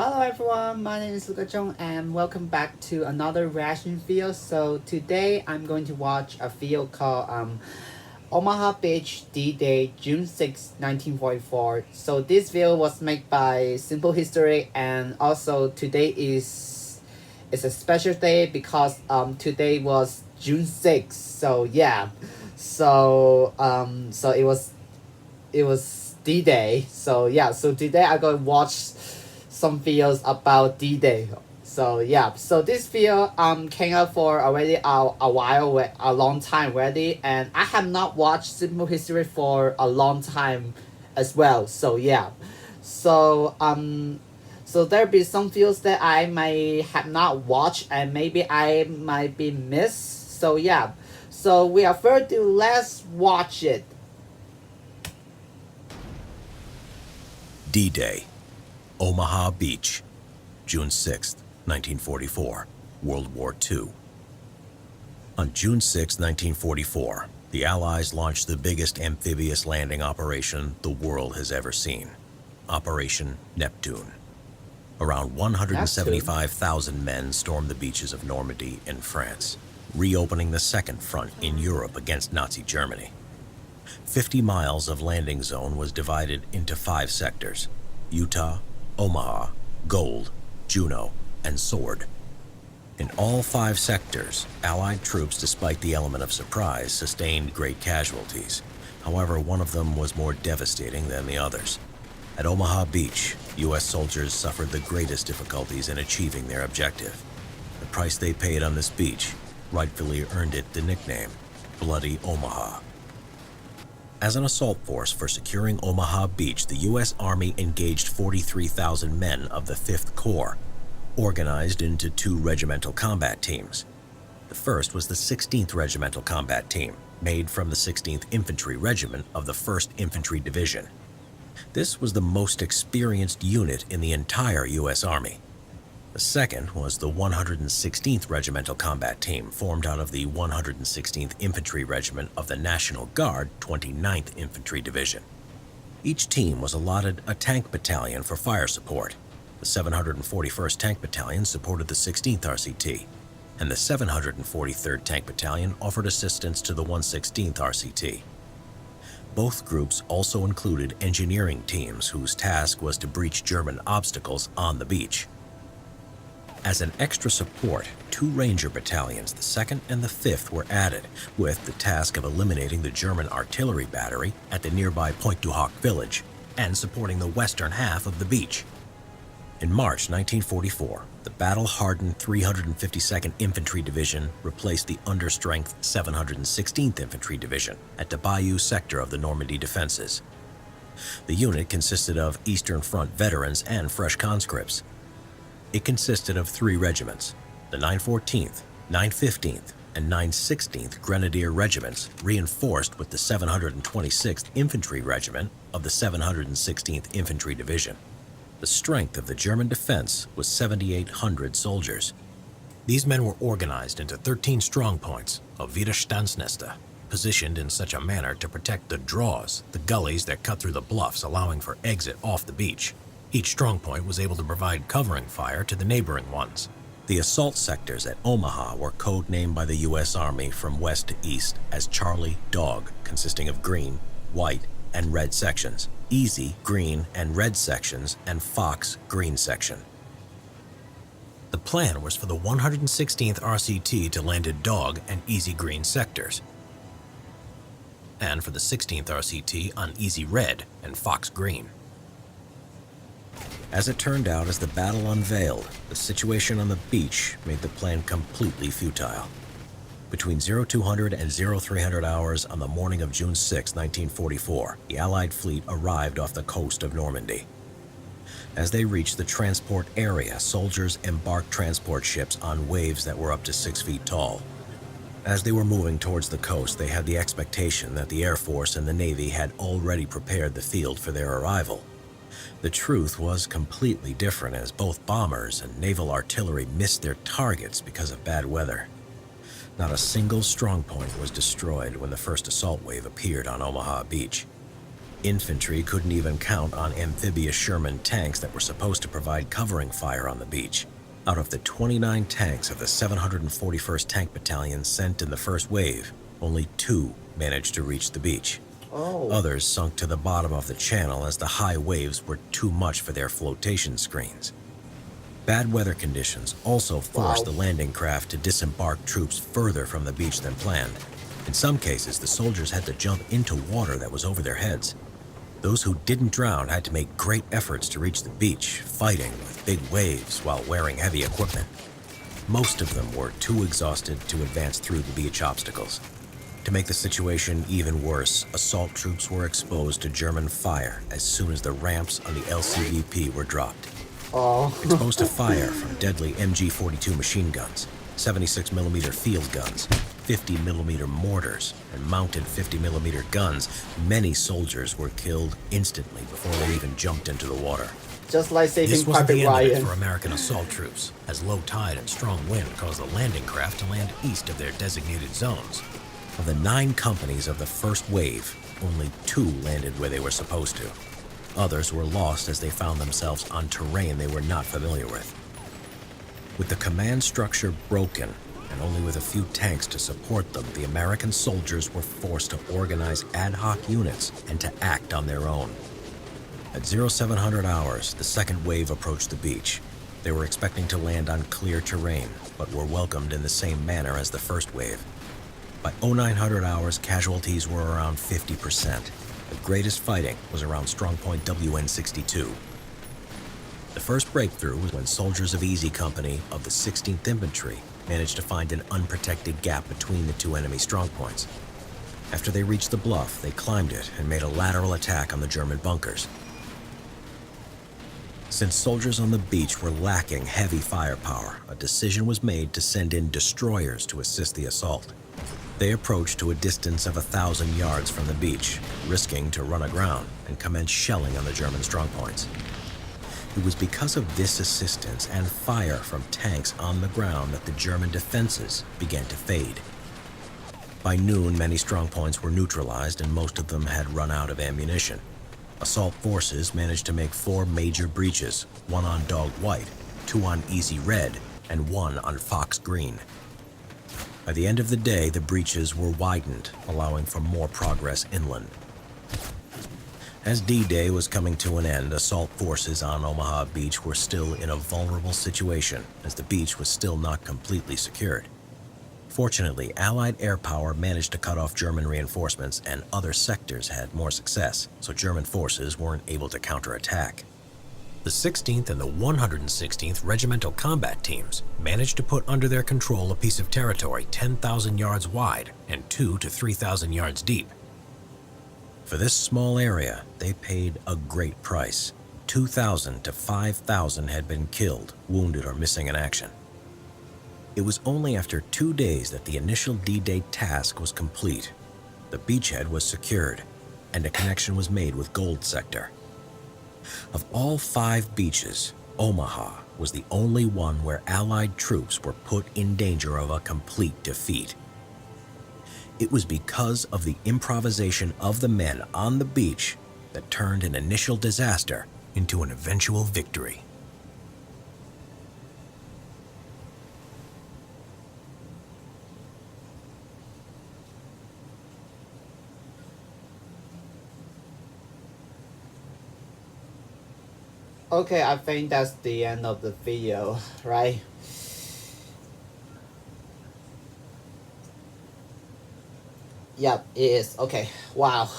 Hello everyone, my name is Luca Chung and welcome back to another reaction video. So today I'm going to watch a video called Omaha Beach D-Day June 6, 1944. So this video was made by Simple History, and also today is a special day because today was June 6th. So yeah. So it was D-Day. So yeah, so today I'm going to watch some videos about D-Day. So yeah, so this video came out for already a long time already, and I have not watched Simple History for a long time as well. So yeah, so so there be some videos that I may have not watched and maybe I might be missed. So yeah, so without further ado, let's watch it. D-Day, Omaha Beach, June 6, 1944, World War II. On June 6, 1944, the Allies launched the biggest amphibious landing operation the world has ever seen, Operation Neptune. Around 175,000 men stormed the beaches of Normandy in France, reopening the second front in Europe against Nazi Germany. 50 miles of landing zone was divided into 5 sectors: Utah, Omaha, Gold, Juno, and Sword. In all 5 sectors, Allied troops, despite the element of surprise, sustained great casualties. However, one of them was more devastating than the others. At Omaha Beach, U.S. soldiers suffered the greatest difficulties in achieving their objective. The price they paid on this beach rightfully earned it the nickname Bloody Omaha. As an assault force for securing Omaha Beach, the U.S. Army engaged 43,000 men of the 5th Corps, organized into 2 regimental combat teams. The first was the 16th Regimental Combat Team, made from the 16th Infantry Regiment of the 1st Infantry Division. This was the most experienced unit in the entire U.S. Army. The second was the 116th Regimental Combat Team, formed out of the 116th Infantry Regiment of the National Guard 29th Infantry Division. Each team was allotted a tank battalion for fire support. The 741st Tank Battalion supported the 16th RCT, and the 743rd Tank Battalion offered assistance to the 116th RCT. Both groups also included engineering teams whose task was to breach German obstacles on the beach. As an extra support, 2 Ranger battalions, the 2nd and the 5th, were added, with the task of eliminating the German artillery battery at the nearby Pointe du Hoc village and supporting the western half of the beach. In March 1944, the battle-hardened 352nd Infantry Division replaced the understrength 716th Infantry Division at the Bayou sector of the Normandy defenses. The unit consisted of Eastern Front veterans and fresh conscripts. It consisted of 3 regiments: the 914th, 915th, and 916th Grenadier Regiments, reinforced with the 726th Infantry Regiment of the 716th Infantry Division. The strength of the German defense was 7,800 soldiers. These men were organized into 13 strongpoints of Widerstandsnester, positioned in such a manner to protect the draws, the gullies that cut through the bluffs, allowing for exit off the beach. Each strongpoint was able to provide covering fire to the neighboring ones. The assault sectors at Omaha were codenamed by the U.S. Army from west to east as Charlie Dog, consisting of green, white, and red sections, Easy green and red sections, and Fox green section. The plan was for the 116th RCT to land at Dog and Easy green sectors, and for the 16th RCT on Easy red and Fox green. As it turned out, as the battle unveiled, the situation on the beach made the plan completely futile. Between 0200 and 0300 hours on the morning of June 6, 1944, the Allied fleet arrived off the coast of Normandy. As they reached the transport area, soldiers embarked transport ships on waves that were up to 6 feet tall. As they were moving towards the coast, they had the expectation that the Air Force and the Navy had already prepared the field for their arrival. The truth was completely different, as both bombers and naval artillery missed their targets because of bad weather. Not a single strongpoint was destroyed when the first assault wave appeared on Omaha Beach. Infantry couldn't even count on amphibious Sherman tanks that were supposed to provide covering fire on the beach. Out of the 29 tanks of the 741st Tank Battalion sent in the first wave, only 2 managed to reach the beach. Oh. Others sunk to the bottom of the channel as the high waves were too much for their flotation screens. Bad weather conditions also forced the landing craft to disembark troops further from the beach than planned. In some cases, the soldiers had to jump into water that was over their heads. Those who didn't drown had to make great efforts to reach the beach, fighting with big waves while wearing heavy equipment. Most of them were too exhausted to advance through the beach obstacles. To make the situation even worse, assault troops were exposed to German fire as soon as the ramps on the LCVP were dropped. Exposed to fire from deadly MG-42 machine guns, 76mm field guns, 50mm mortars, and mounted 50mm guns, many soldiers were killed instantly before they even jumped into the water. Just like Saving This wasn't Private the end of it Ryan. for American assault troops, as low tide and strong wind caused the landing craft to land east of their designated zones. Of the 9 companies of the first wave, only 2 landed where they were supposed to. Others were lost as they found themselves on terrain they were not familiar with. With the command structure broken, and only with a few tanks to support them, the American soldiers were forced to organize ad hoc units and to act on their own. At 0700 hours, the second wave approached the beach. They were expecting to land on clear terrain, but were welcomed in the same manner as the first wave. By 0900 hours, casualties were around 50%. The greatest fighting was around Strongpoint WN62. The first breakthrough was when soldiers of Easy Company of the 16th Infantry managed to find an unprotected gap between the 2 enemy strongpoints. After they reached the bluff, they climbed it and made a lateral attack on the German bunkers. Since soldiers on the beach were lacking heavy firepower, a decision was made to send in destroyers to assist the assault. They approached to a distance of 1,000 yards from the beach, risking to run aground and commence shelling on the German strongpoints. It was because of this assistance and fire from tanks on the ground that the German defenses began to fade. By noon, many strongpoints were neutralized and most of them had run out of ammunition. Assault forces managed to make 4 major breaches, 1 on Dog White, 2 on Easy Red, and 1 on Fox Green. By the end of the day, the breaches were widened, allowing for more progress inland. As D-Day was coming to an end, assault forces on Omaha Beach were still in a vulnerable situation, as the beach was still not completely secured. Fortunately, Allied air power managed to cut off German reinforcements, and other sectors had more success, so German forces weren't able to counterattack. The 16th and the 116th Regimental Combat Teams managed to put under their control a piece of territory 10,000 yards wide and 2,000 to 3,000 yards deep. For this small area, they paid a great price. 2,000 to 5,000 had been killed, wounded, or missing in action. It was only after 2 days that the initial D-Day task was complete. The beachhead was secured, and a connection was made with Gold Sector. Of all 5 beaches, Omaha was the only one where Allied troops were put in danger of a complete defeat. It was because of the improvisation of the men on the beach that turned an initial disaster into an eventual victory. Okay, I think that's the end of the video, right? Yep, it is. Okay, wow.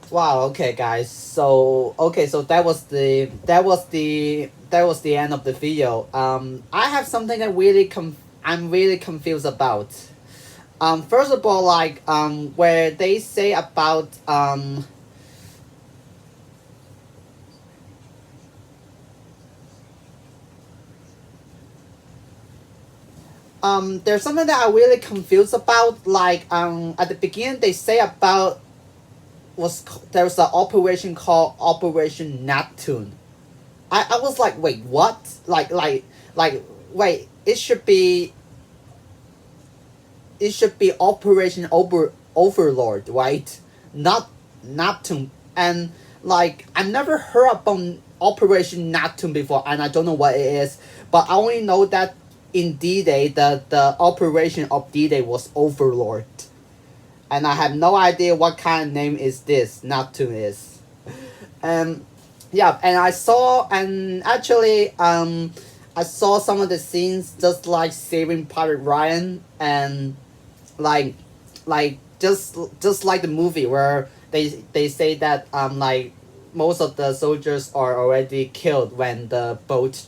Wow, okay guys. So that was the end of the video. I have something that I'm really confused about. First of all, like where they say about there's something that I'm really confused about. Like at the beginning they say about there's an operation called Operation Neptune. I was like, wait, what? Like wait, it should be Operation Overlord, right? Not Neptune, and like I never heard about Operation Neptune before, and I don't know what it is, but I only know that in D-Day, the operation of D-Day was Overlord, and I have no idea what kind of name is this Neptune is. Um, yeah, and I saw, and actually I saw some of the scenes just like Saving Private Ryan, and like just like the movie where they say that like most of the soldiers are already killed when the boat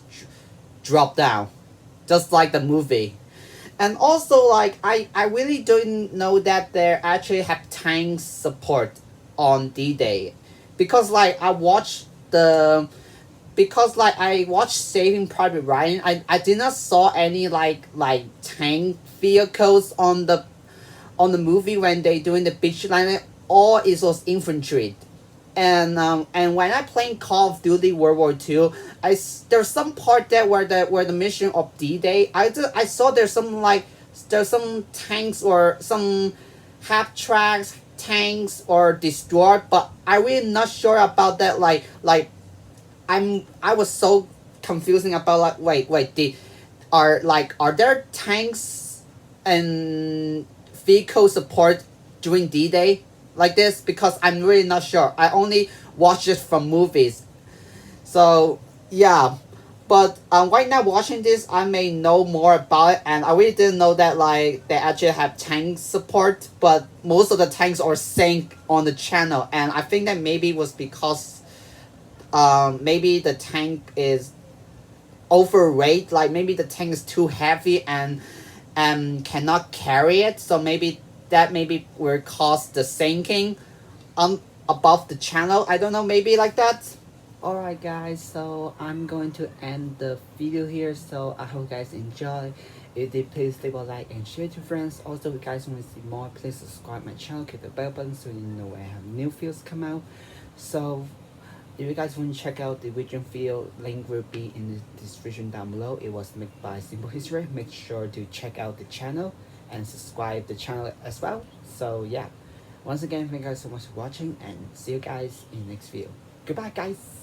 dropped down, just like the movie. And also like I really didn't know that they actually have tank support on D-Day, because like I watched Saving Private Ryan. I did not saw any like tank vehicles on the movie when they doing the beach line. All it was infantry. And when I playing Call of Duty World War Two, there's some part there where the mission of D-Day. I saw there's some tanks or some half tracks tanks or destroyed, but I really not sure about that. I was so confusing about like wait the are there tanks and vehicle support during D-Day like this, because I'm really not sure. I only watch it from movies. So yeah, but right now watching this, I may know more about it, and I really didn't know that like they actually have tank support, but most of the tanks are sank on the channel, and I think that maybe it was because maybe the tank is overweight, like maybe the tank is too heavy and cannot carry it, so maybe will cause the sinking above the channel. I don't know, maybe like that. Alright guys, so I'm going to end the video here, so I hope you guys enjoy. If you did, please leave a like and share to friends. Also, if you guys want to see more, please subscribe my channel, click the bell button so you know when I have new videos come out. So if you guys want to check out the original video, link will be in the description down below. It was made by Simple History. Make sure to check out the channel and subscribe the channel as well. So yeah, once again, thank you guys so much for watching, and see you guys in the next video. Goodbye guys.